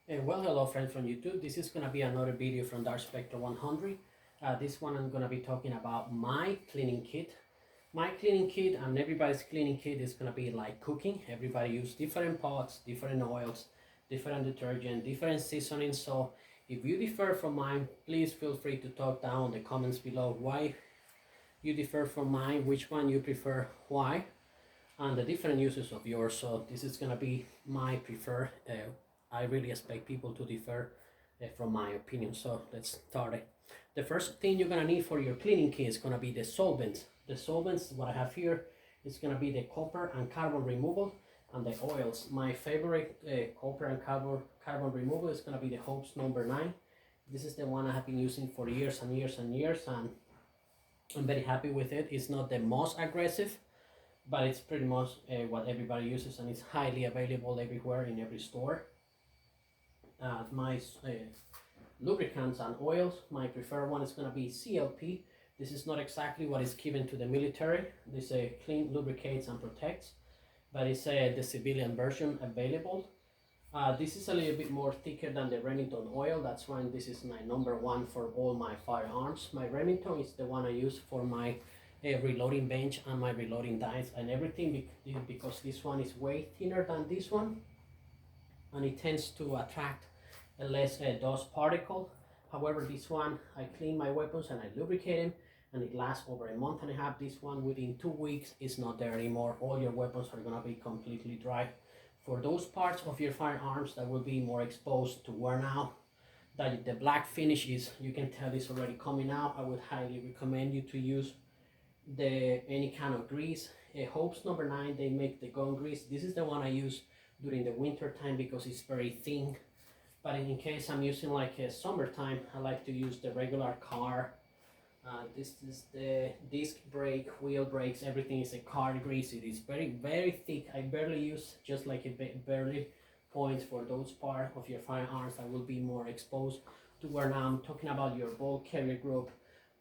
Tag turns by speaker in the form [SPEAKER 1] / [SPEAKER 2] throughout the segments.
[SPEAKER 1] Well, hello friends from YouTube. This is gonna be another video from Dark Spectre 100. This one I'm gonna be talking about my cleaning kit. My cleaning kit and everybody's cleaning kit is gonna be like cooking. Everybody use different pots, different oils, different detergent, different seasonings. So if you differ from mine, please feel free to talk down in the comments below why you differ from mine, which one you prefer, why, and the different uses of yours. So this is gonna be my preferred. I really expect people to differ from my opinion. So let's start it. The first thing you're gonna need for your cleaning kit is gonna be the solvents. The solvents, what I have here, is gonna be the copper and carbon removal and the oils. My favorite copper and carbon removal is gonna be the Hopes number 9. This is the one I have been using for years and years and years, and I'm very happy with it. It's not the most aggressive, but it's pretty much what everybody uses, and it's highly available everywhere in every store. My lubricants and oils, my preferred one is going to be CLP. This is not exactly what is given to the military. This clean, lubricates and protects, but it's the civilian version available. This is a little bit more thicker than the Remington oil. That's why this is my number one for all my firearms. My Remington is the one I use for my reloading bench and my reloading dice and everything, because this one is way thinner than this one, and it tends to attract a less dust particle. However, this one, I clean my weapons and I lubricate them, and it lasts over a month and a half. This one, within 2 weeks, is not there anymore. All your weapons are gonna be completely dry. For those parts of your firearms that will be more exposed to wear now, that the black finish is, you can tell it's already coming out, I would highly recommend you to use any kind of grease. Hopes number 9, they make the gun grease. This is the one I use during the winter time because it's very thin. But in case I'm using like a summertime, I like to use the regular car. This is the disc brake, wheel brakes, everything is a car grease. It is very thick. I barely use, just like it barely points for those part of your firearms that will be more exposed to where. Now I'm talking about your bolt carrier group,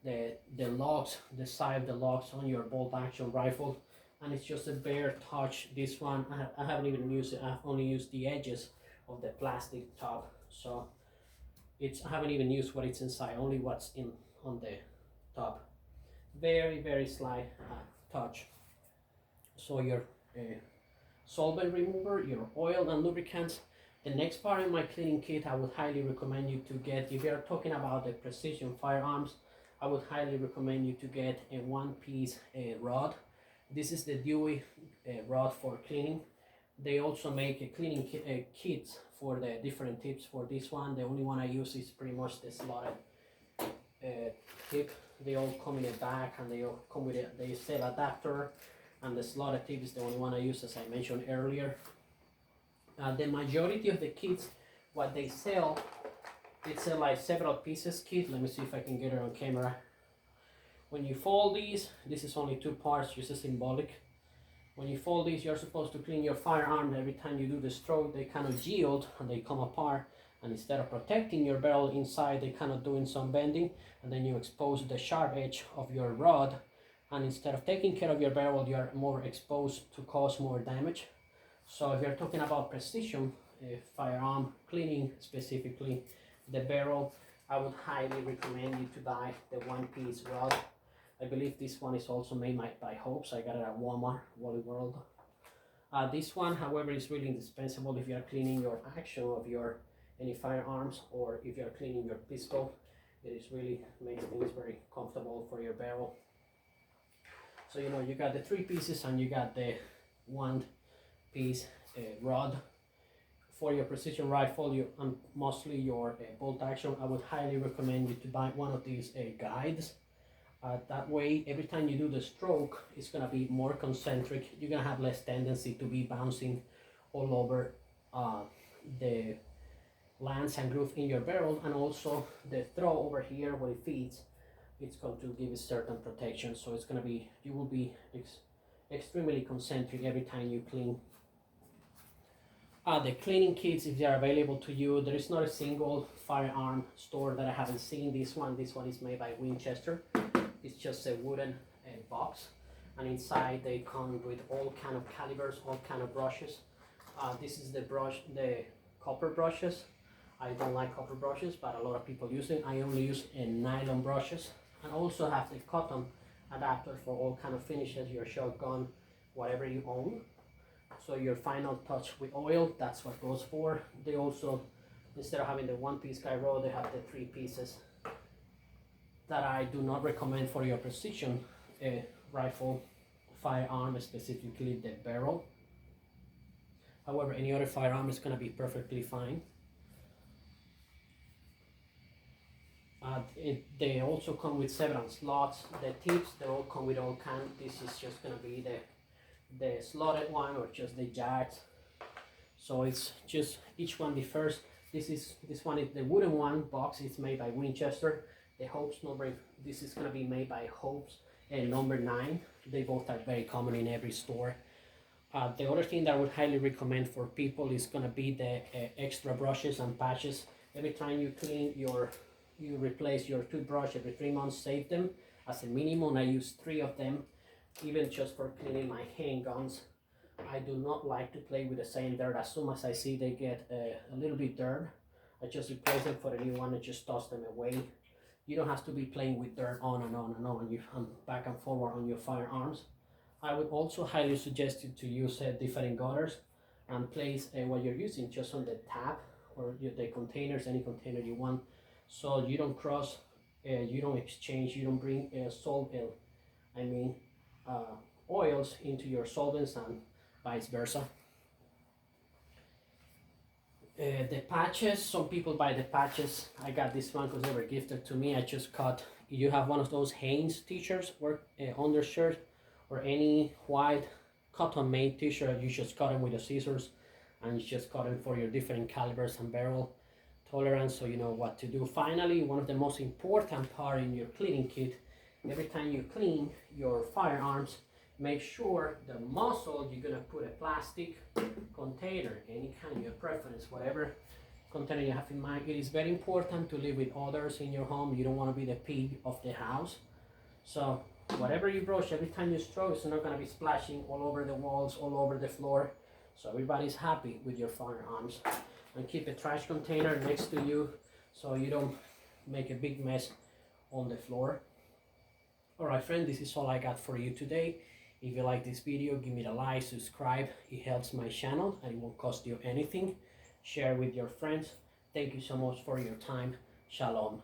[SPEAKER 1] the locks, the side of the locks on your bolt action rifle, and it's just a bare touch. This one I haven't even used it. I've only used the edges of the plastic top, so I haven't even used what it's inside, only what's in on the top. Very slight touch. So your solvent remover, your oil and lubricants. The next part in my cleaning kit, I would highly recommend you to get, if you're talking about the precision firearms, I would highly recommend you to get a one-piece rod. This is the Dewey rod for cleaning. They also make a cleaning kits for the different tips. For this one, the only one I use is pretty much the slotted tip. They all come in a bag, and they all come with the cell adapter, and the slotted tip is the only one I use, as I mentioned earlier. The majority of the kits, what they sell like several pieces kit. Let me see if I can get it on camera. When you fold these, this is only 2 parts, just a symbolic. When you fold these, you're supposed to clean your firearm. Every time you do the stroke, they kind of yield and they come apart. And instead of protecting your barrel inside, they kind of doing some bending, and then you expose the sharp edge of your rod. And instead of taking care of your barrel, you are more exposed to cause more damage. So if you're talking about precision firearm cleaning, specifically the barrel, I would highly recommend you to buy the one-piece rod. I believe this one is also made by Hopes. I got it at Walmart, Wally World. This one, however, is really indispensable if you are cleaning your action of your any firearms, or if you are cleaning your pistol. It is really makes things very comfortable for your barrel. So you know, you got the 3 pieces and you got the one-piece rod. For your precision rifle, and mostly your bolt action, I would highly recommend you to buy one of these guides. That way, every time you do the stroke, it's gonna be more concentric. You're gonna have less tendency to be bouncing all over the lance and groove in your barrel, and also the throw over here where it feeds, it's going to give a certain protection. So it's gonna be, you will be extremely concentric every time you clean. The cleaning kits, if they are available to you, there is not a single firearm store that I haven't seen this one. This one is made by Winchester. It's just a wooden box, and inside they come with all kind of calibers, all kind of brushes. This is the brush, the copper brushes. I don't like copper brushes, but a lot of people use it. I only use nylon brushes, and also have the cotton adapter for all kind of finishes, your shotgun, whatever you own. So your final touch with oil, that's what goes for. They also, instead of having the one piece guide rod, they have the 3 pieces that I do not recommend for your precision rifle firearm, specifically the barrel. However, any other firearm is going to be perfectly fine. They also come with several slots. The tips, they all come with all kind. This is just going to be the slotted one, or just the jacks. So it's just each one differs. This one is the wooden one box. It's made by Winchester. The Hopes number, this is going to be made by Hopes and number 9. They both are very common in every store. The other thing that I would highly recommend for people is going to be the extra brushes and patches. Every time you clean you replace your toothbrush every 3 months, save them. As a minimum, I use 3 of them, even just for cleaning my handguns. I do not like to play with the same dirt. As soon as I see they get a little bit dirt, I just replace them for a new one and just toss them away. You don't have to be playing with dirt on and on and on, and back and forward on your firearms. I would also highly suggest you to use different gutters and place what you're using just on the tab or the containers, any container you want, so you don't cross, you don't exchange, you don't bring oils into your solvents and vice versa. The patches, some people buy the patches. I got this one because they were gifted to me. I just cut, you have one of those Hanes t-shirts, undershirt, or any white cotton made t-shirt, you just cut them with the scissors, and you just cut them for your different calibers and barrel tolerance, so you know what to do. Finally, one of the most important part in your cleaning kit, every time you clean your firearms, make sure the muzzle, you're gonna put a plastic container, any kind of your preference, whatever container you have in mind. It is very important to live with others in your home. You don't want to be the pig of the house. So whatever you brush, every time you stroke, it's not going to be splashing all over the walls, all over the floor. So everybody's happy with your firearms. And keep a trash container next to you so you don't make a big mess on the floor. Alright friend, this is all I got for you today. If you like this video, give me a like, subscribe. It helps my channel and it won't cost you anything. Share with your friends. Thank you so much for your time. Shalom.